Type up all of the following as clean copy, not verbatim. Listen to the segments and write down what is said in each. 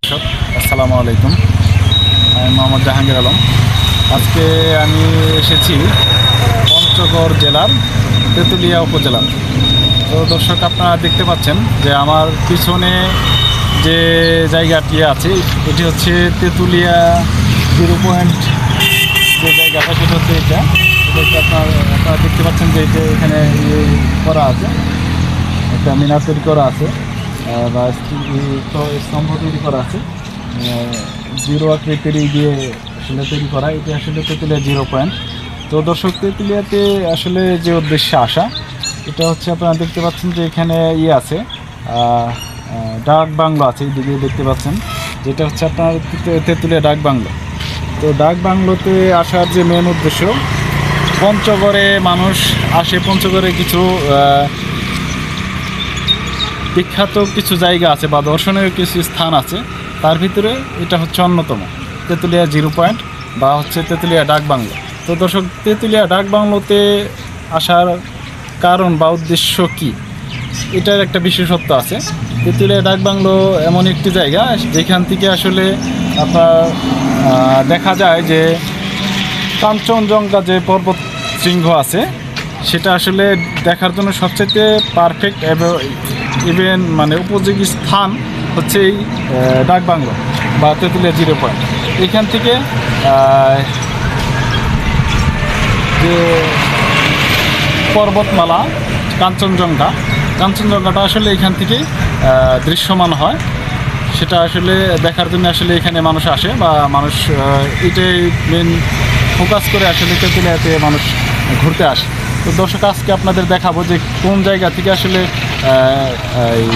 আসসালামু আলাইকুম। আমি মোহাম্মদ জাহাঙ্গীর আলম। আজকে আমি এসেছি পঞ্চগড় জেলার তেঁতুলিয়া উপজেলার। তো দর্শক, আপনারা দেখতে পাচ্ছেন যে আমার পিছনে যে জায়গাটি আছে এটি হচ্ছে তেঁতুলিয়া 0 পয়েন্ট যে জায়গাটা, সেটা হচ্ছে এটা আপনারা দেখতে পাচ্ছেন যে এটা এখানে করা আছে, একটা মিনার তৈরি করা আছে বা স্তম্ভ তৈরি করা আছে, জিরো আকৃতির দিয়ে আসলে তৈরি করা। এটি আসলে তেঁতুলিয়া 0 পয়েন্ট। তো দর্শক, তেঁতুলিয়াতে আসলে যে উদ্দেশ্যে আসা, এটা হচ্ছে আপনারা দেখতে পাচ্ছেন যে এখানে আছে ডাক বাংলো আছে, এইদিকে দেখতে পাচ্ছেন, যেটা হচ্ছে আপনার তেঁতুলিয়া ডাক বাংলো। তো ডাক বাংলোতে আসার যে মেন উদ্দেশ্য, পঞ্চগড়ে মানুষ আসে, পঞ্চগড়ে কিছু বিখ্যাত কিছু জায়গা আছে বা দর্শনীয় কিছু স্থান আছে, তার ভিতরে এটা হচ্ছে অন্যতম তেঁতুলিয়া 0 পয়েন্ট বা হচ্ছে তেঁতুলিয়া ডাক বাংলো। তো দর্শক, তেঁতুলিয়া ডাক বাংলোতে আসার কারণ বা উদ্দেশ্য কি, এটার একটা বিশেষত্ব আছে। তেঁতুলিয়া ডাক বাংলো এমন একটি জায়গা যেখান থেকে আসলে আপনার দেখা যায় যে কাঞ্চনজঙ্ঘা যে পর্বত শৃঙ্গ আছে, সেটা আসলে দেখার জন্য সবচেয়ে পারফেক্ট ইভেন মানে উপযোগী স্থান হচ্ছে এই ডাক বাংলো বা তেঁতুলিয়া 0 পয়েন্ট। এখান থেকে যে পর্বতমালা কাঞ্চনজঙ্ঘাটা আসলে এখান থেকেই দৃশ্যমান হয়। সেটা আসলে দেখার জন্য আসলে এখানে মানুষ আসে বা মানুষ এটাই মেন ফোকাস করে আসলে তেঁতুলিয়াতে মানুষ ঘুরতে আসে। তো দর্শক, আজকে আপনাদের দেখাবো যে কোন জায়গা থেকে আসলে এই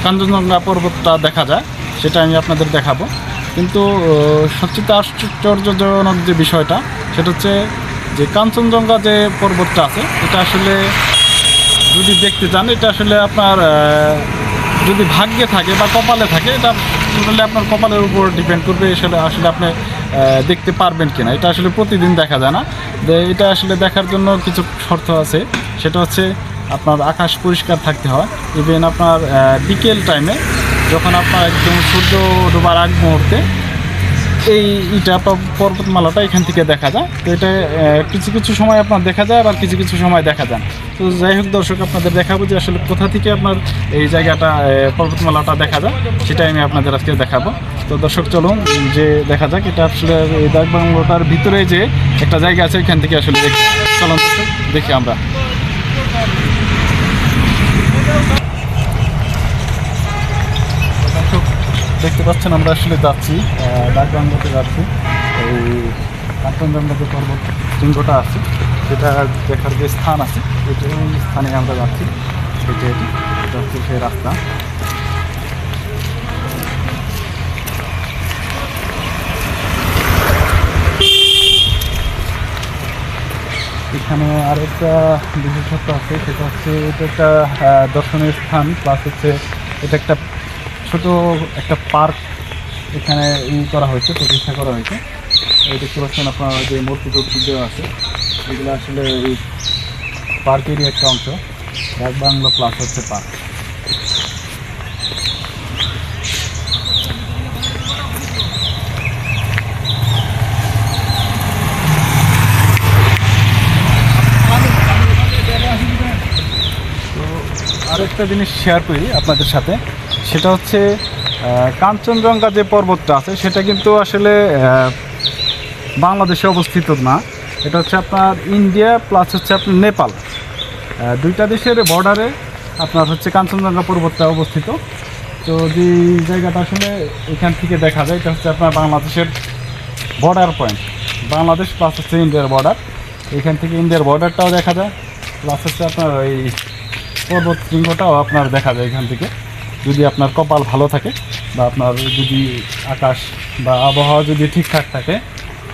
কাঞ্চনজঙ্ঘা পর্বতটা দেখা যায়, সেটা আমি আপনাদের দেখাবো। কিন্তু সবচেয়ে আশ্চর্যজনক যে বিষয়টা, সেটা হচ্ছে যে কাঞ্চনজঙ্ঘা যে পর্বতটা আছে, এটা আসলে যদি দেখতে চান, এটা আসলে আপনার যদি ভাগ্যে থাকে বা কপালে থাকে, এটা আসলে আপনার কপালের উপর ডিপেন্ড করবে আসলে আপনি দেখতে পারবেন কিনা। এটা আসলে প্রতিদিন দেখা যায় না। এটা আসলে দেখার জন্য কিছু শর্ত আছে। সেটা হচ্ছে আপনার আকাশ পরিষ্কার থাকতে হয়, ইভেন আপনার বিকেল টাইমে যখন আপনার একদম সূর্য ডোবার আগ মুহূর্তে এইটা পর্বতমালাটা এখান থেকে দেখা যায়। তো এটা কিছু কিছু সময় আপনার দেখা যায়, আবার কিছু কিছু সময় দেখা যায়। তো যাই হোক দর্শক, আপনাদের দেখাবো যে আসলে কোথা থেকে আপনার এই জায়গাটা পর্বতমালাটা দেখা যায়, সেটাই আমি আপনাদের আজকে দেখাবো। তো দর্শক, চলুন যে দেখা যাক। এটা আসলে এই ডাক বাংলোটার ভিতরে যে একটা জায়গা আছে, এখান থেকে আসলে চলুন দর্শক দেখি আমরা। দেখতে পাচ্ছেন আমরা আসলে যাচ্ছি, ডাক বাংলোতে যাচ্ছি। এই কাঞ্চনজঙ্ঘা যে পর্বত শৃঙ্গটা আছে, সেটা দেখার যে স্থান আছে, ওই স্থানে আমরা যাচ্ছি। এটা হচ্ছে সেই রাস্তা। এখানে আরেকটা বিশেষত্ব আছে, সেটা হচ্ছে এটা একটা দর্শনীয় স্থান, প্লাস হচ্ছে এটা একটা ছোট একটা পার্ক এখানে করা হয়েছে, প্রতিষ্ঠা করা হয়েছে। এই দেখতে পাচ্ছেন আপনার যে মূর্তি দেওয়া আছে, এগুলো আসলে এই পার্কেরই একটা অংশ। ডাক বাংলো প্লাস হচ্ছে পার্ক। তো আরেকটা জিনিস শেয়ার করি আপনাদের সাথে, সেটা হচ্ছে কাঞ্চনজঙ্ঘা যে পর্বতটা আছে, সেটা কিন্তু আসলে বাংলাদেশে অবস্থিত না। এটা হচ্ছে আপনার ইন্ডিয়া প্লাস হচ্ছে আপনার নেপাল, দুইটা দেশের বর্ডারে আপনার হচ্ছে কাঞ্চনজঙ্ঘা পর্বতটা অবস্থিত। তো যে জায়গাটা আসলে এখান থেকে দেখা যায়, এটা হচ্ছে আপনার বাংলাদেশের বর্ডার পয়েন্ট, বাংলাদেশ প্লাস হচ্ছে ইন্ডিয়ার বর্ডার। এখান থেকে ইন্ডিয়ার বর্ডারটাও দেখা যায়, প্লাস হচ্ছে আপনার ওই পর্বত শৃঙ্গটাও আপনার দেখা যায় এখান থেকে, যদি আপনার কপাল ভালো থাকে বা আপনার যদি আকাশ বা আবহাওয়া যদি ঠিকঠাক থাকে,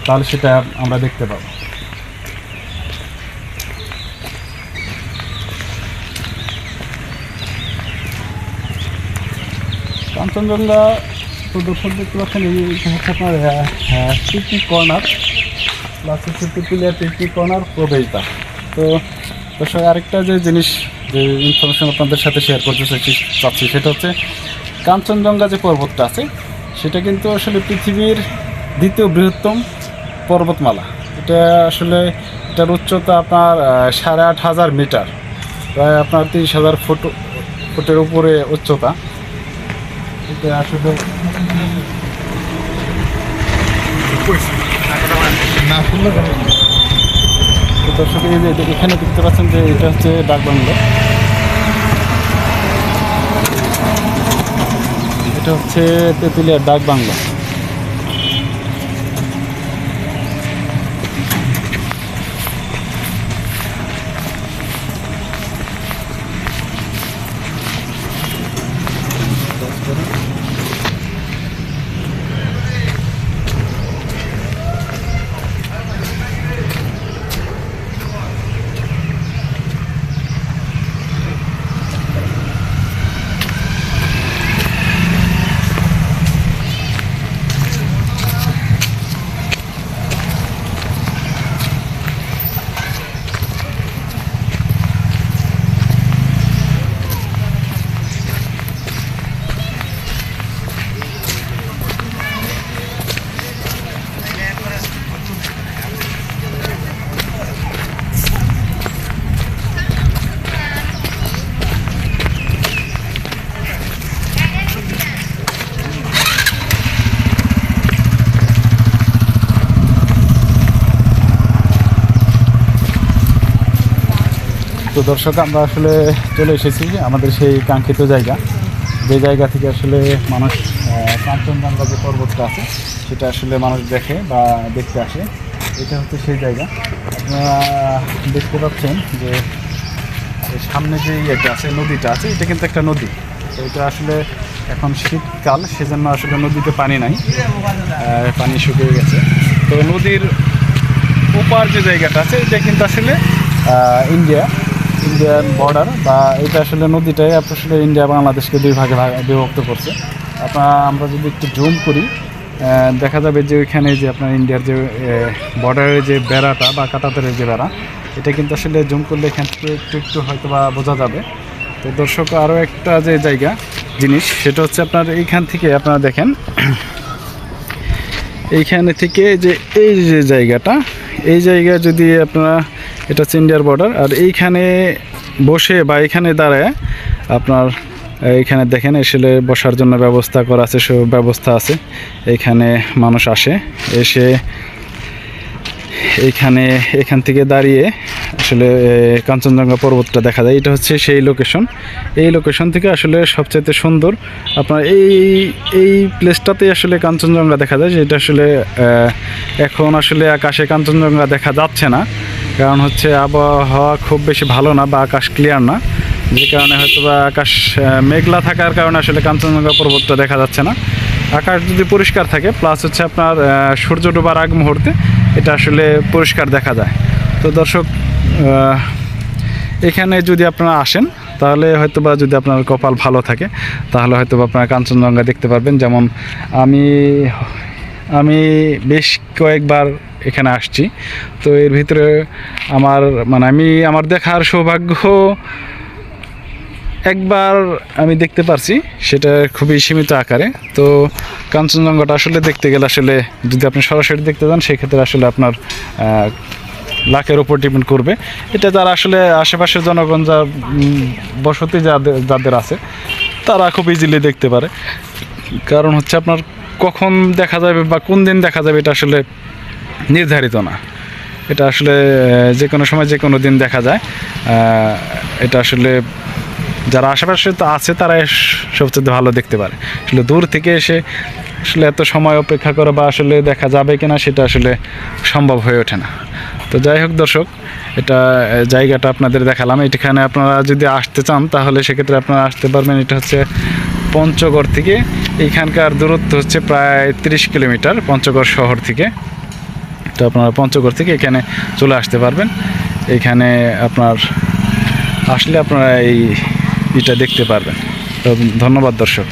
তাহলে সেটা আমরা দেখতে পাবো। কাঞ্চনজঙ্ঘা তো দর্শক দেখতে পাচ্ছেন, এইটা হচ্ছে আপনার পিকনিক কর্নার, প্লাস হচ্ছে তেঁতুলিয়া পিকনিক কর্নার প্রবেশদ্বার। তো দর্শক, আরেকটা যে জিনিস, যে ইনফরমেশন আপনাদের সাথে শেয়ার করতে চাচ্ছি, সেটা হচ্ছে কাঞ্চনজঙ্ঘা যে পর্বতটা আছে, সেটা কিন্তু আসলে পৃথিবীর দ্বিতীয় বৃহত্তম পর্বতমালা। এটা আসলে এটার উচ্চতা আপনার 8,500 মিটার, প্রায় আপনার 30,000 ফুটের উপরে উচ্চতা। এটা আসলে দর্শক এই যে এখানে দেখতে পাচ্ছেন যে এটা হচ্ছে ডাকবাংলো। এটা হচ্ছে তেঁতুলিয়ার ডাকবাংলো। তো দর্শক, আমরা আসলে চলে এসেছি আমাদের সেই কাঙ্ক্ষিত জায়গা, যে জায়গা থেকে আসলে মানুষ কাঞ্চনজঙ্ঘা যে পর্বতটা আছে সেটা আসলে মানুষ দেখে বা দেখতে আসে। এটা হচ্ছে সেই জায়গা। আপনারা দেখতে পাচ্ছেন যে সামনে যে ইয়েটা আছে, নদীটা আছে, এটা কিন্তু একটা নদী। তো এটা আসলে এখন শীতকাল, সেজন্য আসলে নদীতে পানি নাই, পানি শুকিয়ে গেছে। তো নদীর ওপার যে জায়গাটা আছে এটা কিন্তু আসলে ইন্ডিয়ান বর্ডার, বা এটা আসলে নদীটাই আসলে ইন্ডিয়া বাংলাদেশকে দুই ভাগে বিভক্ত করছে। আমরা যদি একটু জুম করি দেখা যাবে যে ওইখানে যে আপনার ইন্ডিয়ার যে বর্ডারের যে বেড়াটা বা কাঁটাতারের যে বেড়া, এটা কিন্তু আসলে জুম করলে এখান থেকে একটু হয়তো বা বোঝা যাবে। তো দর্শক, আরও একটা যে জিনিস সেটা হচ্ছে আপনার এইখান থেকে আপনারা দেখেন, এইখানে থেকে যে এই যে জায়গাটা, এই জায়গা যদি আপনারা, এটা হচ্ছে ইন্ডিয়ার বর্ডার, আর এইখানে বসে বা এখানে দাঁড়ায় আপনার এইখানে দেখেন আসলে বসার জন্য ব্যবস্থা করা আছে, সব ব্যবস্থা আছে। এইখানে মানুষ আসে, এসে এখান থেকে দাঁড়িয়ে আসলে কাঞ্চনজঙ্ঘা পর্বতটা দেখা যায়। এটা হচ্ছে সেই লোকেশন। এই লোকেশন থেকে আসলে সবচাইতে সুন্দর আপনার এই প্লেসটাতেই আসলে কাঞ্চনজঙ্ঘা দেখা যায়। যেটা আসলে এখন আসলে আকাশে কাঞ্চনজঙ্ঘা দেখা যাচ্ছে না, কারণ হচ্ছে আবহাওয়া খুব বেশি ভালো না বা আকাশ ক্লিয়ার না, যে কারণে হয়তো বা আকাশ মেঘলা থাকার কারণে আসলে কাঞ্চনজঙ্ঘা পর্বতটা দেখা যাচ্ছে না। আকাশ যদি পরিষ্কার থাকে, প্লাস হচ্ছে আপনার সূর্য ডোবার আগ মুহূর্তে এটা আসলে পরিষ্কার দেখা যায়। তো দর্শক, এখানে যদি আপনারা আসেন তাহলে হয়তো বা যদি আপনার কপাল ভালো থাকে তাহলে হয়তো বা আপনারা কাঞ্চনজঙ্ঘা দেখতে পারবেন। যেমন আমি বেশ কয়েকবার এখানে আসছি, তো এর ভিতরে আমার দেখার সৌভাগ্য একবার আমি দেখতে পারছি, সেটা খুবই সীমিত আকারে। তো কাঞ্চনজঙ্ঘাটা আসলে দেখতে গেলে আসলে যদি আপনি সরাসরি দেখতে যান সেক্ষেত্রে আসলে আপনার লাখের উপর ডিপেন্ড করবে। এটা যারা আসলে আশেপাশের জনগণ যা বসতি যাদের আছে তারা খুব ইজিলি দেখতে পারে, কারণ হচ্ছে আপনার কখন দেখা যাবে বা কোন দিন দেখা যাবে এটা আসলে নির্ধারিত না। এটা আসলে যে কোনো সময় যে কোনো দিন দেখা যায়। এটা আসলে যারা আশেপাশে তো আছে তারাই সবচেয়ে ভালো দেখতে পারে। আসলে দূর থেকে এসে আসলে এত সময় অপেক্ষা করা বা আসলে দেখা যাবে কিনা সেটা আসলে সম্ভব হয়ে ওঠে না। তো যাই হোক দর্শক, এটা জায়গাটা আপনাদের দেখালাম। এখানে আপনারা যদি আসতে চান তাহলে সেক্ষেত্রে আপনারা আসতে পারবেন। এটা হচ্ছে পঞ্চগড় থেকে, এইখানকার দূরত্ব হচ্ছে প্রায় 30 কিলোমিটার পঞ্চগড় শহর থেকে। তো আপনারা পঞ্চগড় থেকে এখানে চলে আসতে পারবেন। এখানে আপনার আসলে আপনারা এটা দেখতে পারবেন। তো ধন্যবাদ দর্শক।